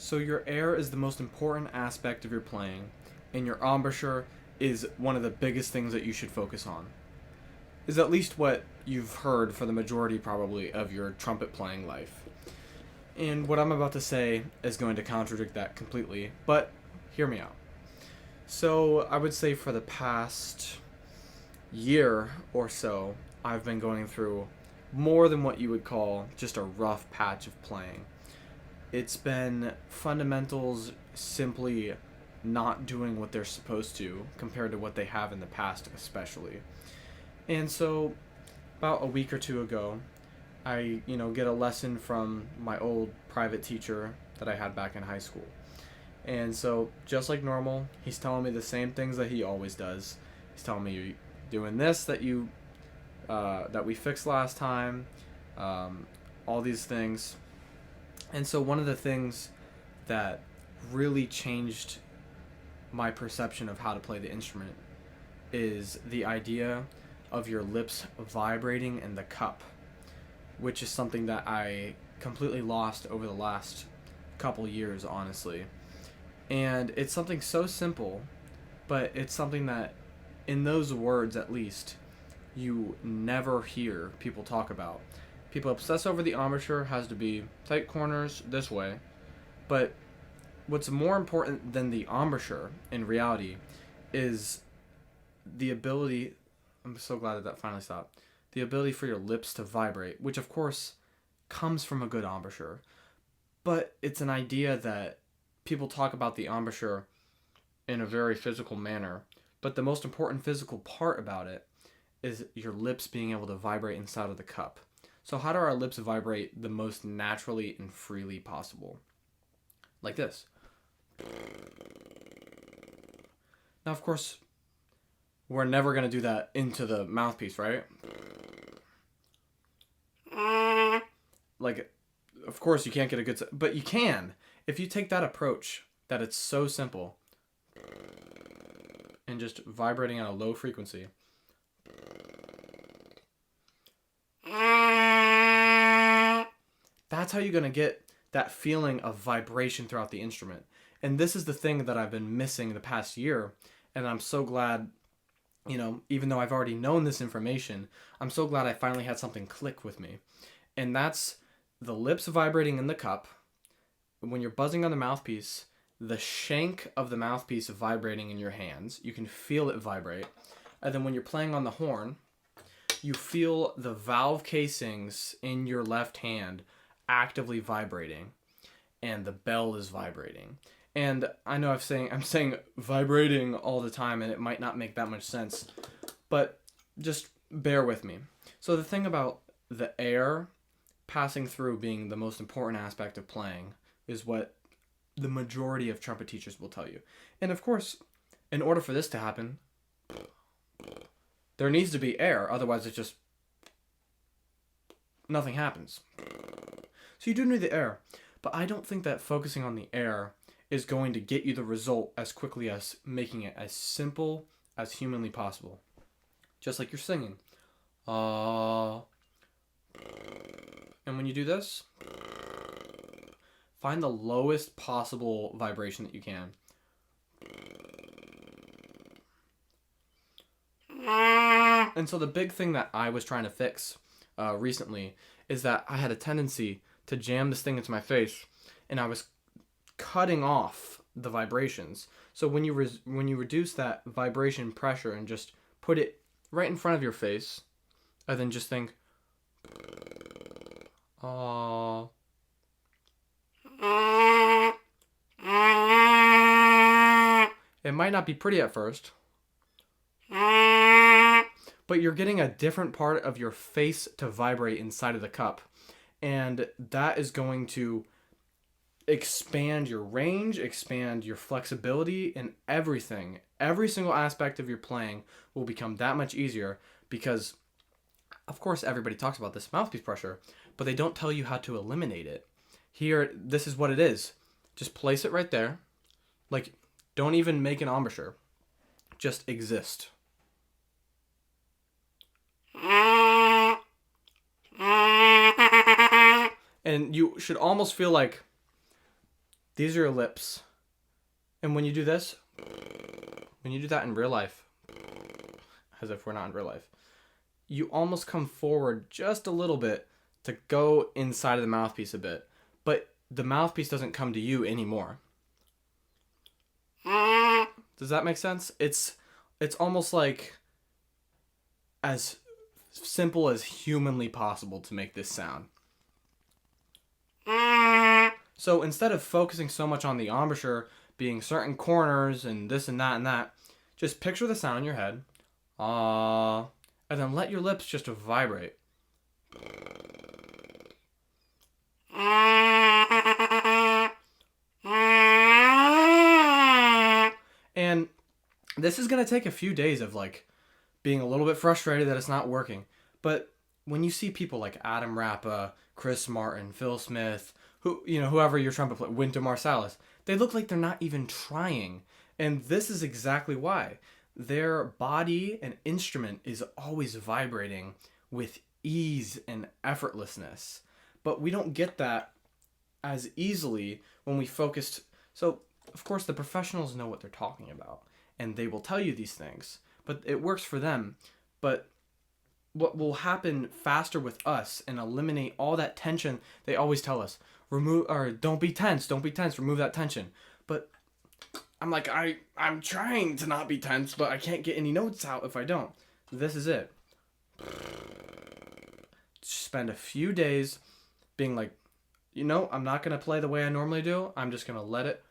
So your air is the most important aspect of your playing, and your embouchure is one of the biggest things that you should focus on. Is at least what you've heard for the majority probably of your trumpet playing life. And what I'm about to say is going to contradict that completely, but hear me out. So I would say for the past year or so, I've been going through more than what you would call just a rough patch of playing. It's been fundamentals simply not doing what they're supposed to compared to what they have in the past, especially. And so, about a week or two ago, I get a lesson from my old private teacher that I had back in high school. And so, just like normal, he's telling me the same things that he always does. He's telling me you're doing this that we fixed last time, all these things. And so one of the things that really changed my perception of how to play the instrument is the idea of your lips vibrating in the cup, which is something that I completely lost over the last couple years, honestly. And it's something so simple, but it's something that, in those words at least, you never hear people talk about. People obsess over the embouchure has to be tight corners this way, but what's more important than the embouchure in reality is the ability. I'm so glad that finally stopped. The ability for your lips to vibrate, which of course comes from a good embouchure, but it's an idea that people talk about the embouchure in a very physical manner. But the most important physical part about it is your lips being able to vibrate inside of the cup. So how do our lips vibrate the most naturally and freely possible? Like this. Now, of course, we're never going to do that into the mouthpiece, right? Like, of course, you can't get a good... But you can. If you take that approach, that it's so simple, and just vibrating at a low frequency. That's how you're going to get that feeling of vibration throughout the instrument. And this is the thing that I've been missing the past year. And I'm so glad, even though I've already known this information, I'm so glad I finally had something click with me. And that's the lips vibrating in the cup. When you're buzzing on the mouthpiece, the shank of the mouthpiece vibrating in your hands. You can feel it vibrate. And then when you're playing on the horn, you feel the valve casings in your left hand actively vibrating, and the bell is vibrating. And I know I'm saying vibrating all the time, and it might not make that much sense, but just bear with me. So the thing about the air passing through being the most important aspect of playing is what the majority of trumpet teachers will tell you. And of course, in order for this to happen, there needs to be air, otherwise it's just nothing happens. So you do need the air, but I don't think that focusing on the air is going to get you the result as quickly as making it as simple as humanly possible. Just like you're singing. And when you do this, find the lowest possible vibration that you can. And so the big thing that I was trying to fix recently is that I had a tendency to jam this thing into my face, and I was cutting off the vibrations. So when you reduce that vibration pressure and just put it right in front of your face, and then just think, "Aww." It might not be pretty at first, but you're getting a different part of your face to vibrate inside of the cup. And that is going to expand your range, expand your flexibility, and everything. Every single aspect of your playing will become that much easier because, of course, everybody talks about this mouthpiece pressure, but they don't tell you how to eliminate it. Here, this is what it is. Just place it right there. Like, don't even make an embouchure. Just exist. And you should almost feel like These are your lips. And when you do this, when you do that in real life, as if we're not in real life, you almost come forward just a little bit to go inside of the mouthpiece a bit. But the mouthpiece doesn't come to you anymore. Does that make sense? It's almost like as simple as humanly possible to make this sound. So instead of focusing so much on the embouchure being certain corners and this and that, just picture the sound in your head. And then let your lips just vibrate. And this is going to take a few days of like being a little bit frustrated that it's not working. But when you see people like Adam Rappa, Chris Martin, Phil Smith, whoever your trumpet player, Wynton Marsalis, they look like they're not even trying. And this is exactly why. Their body and instrument is always vibrating with ease and effortlessness. But we don't get that as easily when we focused. So, of course, the professionals know what they're talking about, and they will tell you these things. But it works for them. But what will happen faster with us and eliminate all that tension, they always tell us, don't be tense, remove that tension. But I'm like, I'm trying to not be tense, but I can't get any notes out if I don't. This is it. Spend a few days being like, I'm not going to play the way I normally do. I'm just going to let it.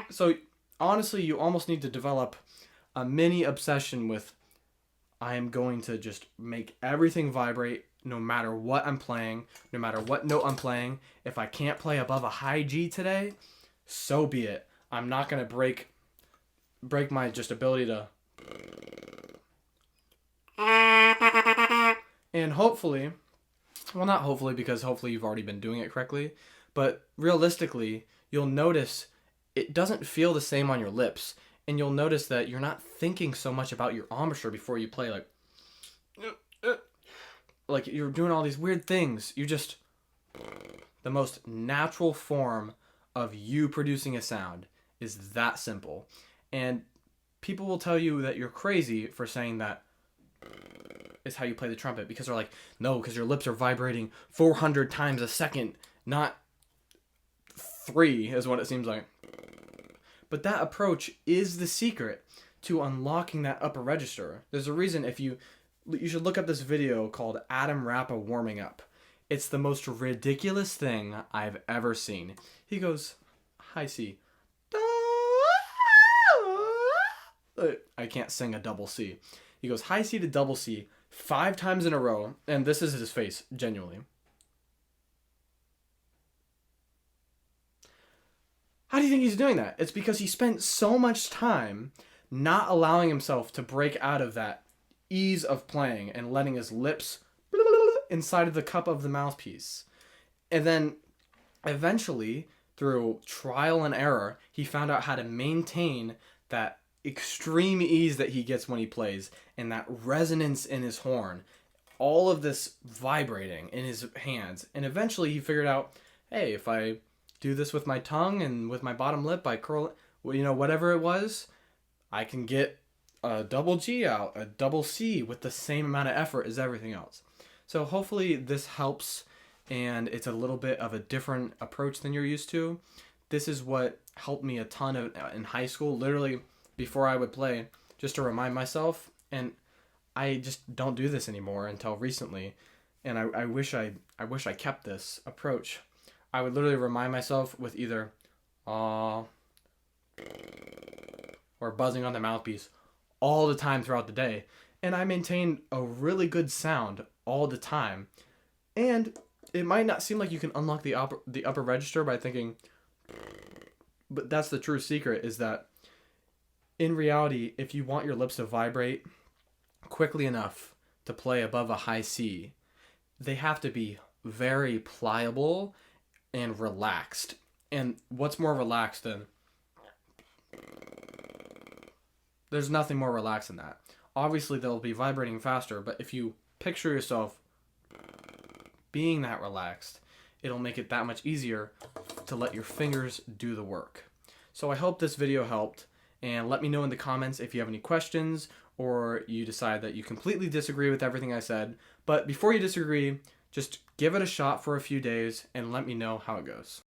So honestly, you almost need to develop a mini obsession with, I am going to just make everything vibrate no matter what I'm playing, no matter what note I'm playing. If I can't play above a high G today, so be it. I'm not going to break my just ability to. And hopefully, well, not hopefully, because hopefully you've already been doing it correctly, but realistically, you'll notice it doesn't feel the same on your lips. And you'll notice that you're not thinking so much about your embouchure before you play, like you're doing all these weird things. You just, the most natural form of you producing a sound is that simple. And people will tell you that you're crazy for saying that is how you play the trumpet, because they're like, no, because your lips are vibrating 400 times a second, not 3 is what it seems like. But that approach is the secret to unlocking that upper register. There's a reason you should look up this video called Adam Rappa Warming Up. It's the most ridiculous thing I've ever seen. He goes, high C. I can't sing a double C. He goes high C to double C 5 times in a row, and this is his face, genuinely. How do you think he's doing that? It's because he spent so much time not allowing himself to break out of that ease of playing and letting his lips inside of the cup of the mouthpiece. And then eventually, through trial and error, he found out how to maintain that extreme ease that he gets when he plays and that resonance in his horn. All of this vibrating in his hands. And eventually he figured out, hey, if I do this with my tongue and with my bottom lip, I curl it, whatever it was, I can get a double G out, a double C with the same amount of effort as everything else. So hopefully this helps, and it's a little bit of a different approach than you're used to. This is what helped me a ton in high school, literally before I would play, just to remind myself. And I just don't do this anymore until recently. And I wish I kept this approach. I would literally remind myself with either or buzzing on the mouthpiece all the time throughout the day. And I maintained a really good sound all the time. And it might not seem like you can unlock the upper register by thinking, but that's the true secret, is that in reality, if you want your lips to vibrate quickly enough to play above a high C, they have to be very pliable and relaxed. And what's more relaxed than... There's nothing more relaxed than that. Obviously, they'll be vibrating faster, but if you picture yourself being that relaxed, it'll make it that much easier to let your fingers do the work. So I hope this video helped, and let me know in the comments if you have any questions or you decide that you completely disagree with everything I said. But before you disagree, just give it a shot for a few days and let me know how it goes.